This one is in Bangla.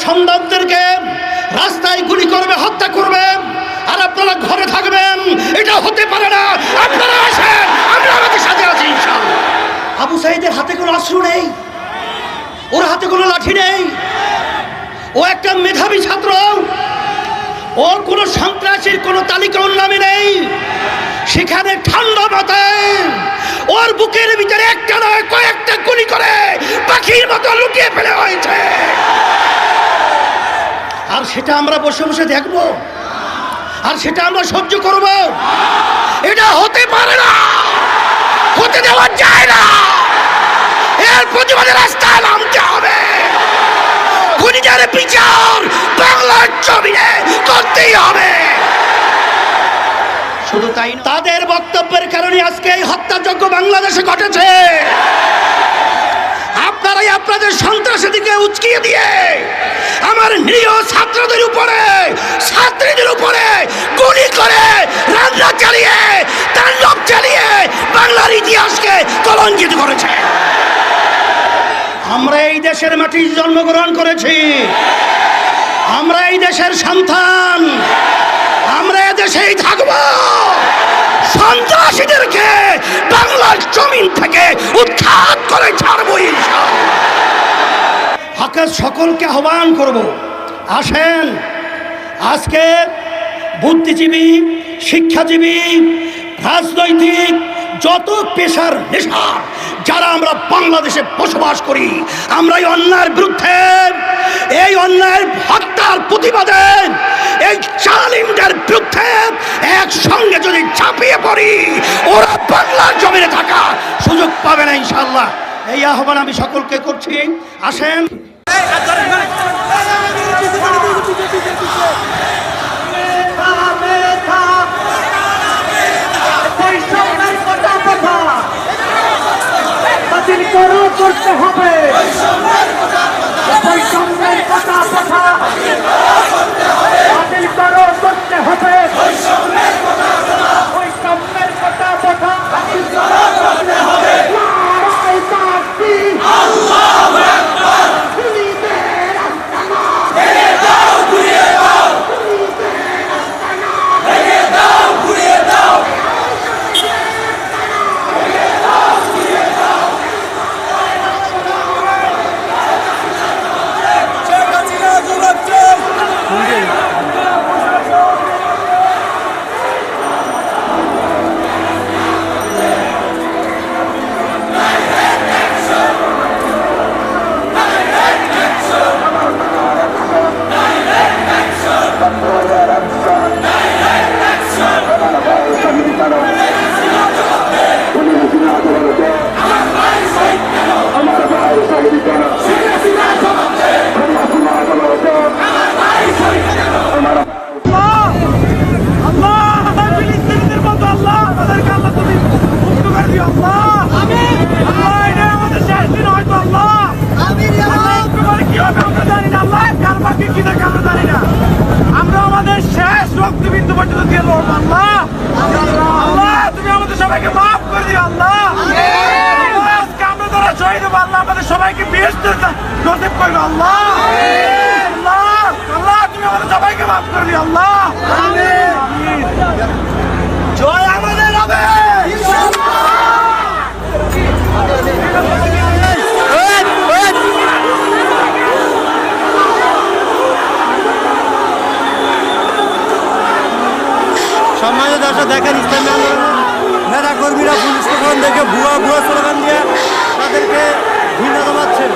সন্তানদেরকে রাস্তায় গুলি করবে, হত্যা করবে, আর আপনারা ঘরে থাকবেন, এটা হতে পারে না। আপনারা আসেন, আমরা আমাদের সাথে আছি ইনশাআল্লাহ। আবু সাঈদের হাতে কোনো অস্ত্র নেই, ওর হাতে কোনো লাঠি নেই, ও একটা মেধাবী ছাত্র, ওর কোনো সন্ত্রাসীর কোনো তালিকা ওর নামে নেই। সেখানে ঠান্ডা মাথায় ওর বুকের ভিতরে একটা নয় কয়েকটা গুলি করে পাখির মতো লুকিয়ে ফেলে হয়েছে, আর সেটা আমরা বসে বসে দেখব, আর সেটা আমরা সহ্য করব? এটা হতে পারে না, হতে দেওয়া যায় না। এর প্রতিবাদে রাস্তায় নামতে হবে। খুনিদের বিচার বাংলার জমিনে করতেই হবে। শুধু তাই না, তাদের বক্তব্যের কারণে আজকে এই হত্যাযজ্ঞ বাংলাদেশে ঘটেছে। আপনারাই আপনাদের সন্ত্রাসীদেরকে উস্কিয়ে দিয়ে আমার নিরীহ ছাত্রদের উপরে, ছাত্রীদের উপরে গুলি করে, রান্না চালিয়ে, তাণ্ডব চালিয়ে বাংলার ইতিহাসকে কলঙ্কিত করেছে। আমরা এই দেশের মাটিতে জন্মগ্রহণ করেছি, আমরা এই দেশের সন্তান, আমরা এ দেশেই থাকব। সন্ত্রাসীদেরকে বাংলার জমিন থেকে উৎখাত করে ছাড়বো ইনশাআল্লাহ। হকের সকলকে আহ্বান করব, আসেন আজকে বুদ্ধিজীবী, শিক্ষাজীবী, রাজনৈতিক যত পেশার নেশা যারা আমরা বাংলাদেশে বসবাস করি, আমরা এই অন্যায়ের বিরুদ্ধে, এই অন্যায়ের হত্যার প্রতিবাদে, এই জালিমদের বিরুদ্ধে একসঙ্গে যদি ঝাঁপিয়ে পড়ি, ওরা বাংলার জমিনে থাকার সুযোগ পাবে না ইনশাআল্লাহ। এই আহ্বান আমি সকলকে করছি, আসেন। করতে হবে বৈষম্যের কথা বাতিল করো, করতে হবে বৈষম্যের কথা বাতিল করো, করতে হবে। নারায়ে তাকবীর, আল্লাহু আকবার। খুনিদের আস্তানা ভেঙে দাও, ঘুরিয়ে দাও, খুনিদের আস্তানা ভেঙে দাও, ঘুরিয়ে দাও, ভেঙে দাও, ঘুরিয়ে দাও। আমরা আমাদের শেষ রক্তবিন্দু পর্যন্ত দিয়ে লড়বো। আল্লাহ, আল্লাহ তুমি আমাদের সবাইকে মাফ করে দিও। আল্লাহ, আজকে আমরা যারা শহীদ হবো, আল্লাহ আমাদের সবাইকে বেহেশতের নসিব করবে। আল্লাহ, আল্লাহ, আল্লাহ তুমি আমাদের সবাইকে মাফ করে দিও। আল্লাহ, জয় আমাদের হবে ইনশাআল্লাহ। সম্মানিত দর্শক, দেখেন ইসলামী আন্দোলনের নেতা কর্মীরা পুলিশ প্রশাসন দেখে ভুয়া ভুয়া স্লোগান দিয়ে তাদেরকে ঘৃণা জানাচ্ছেন।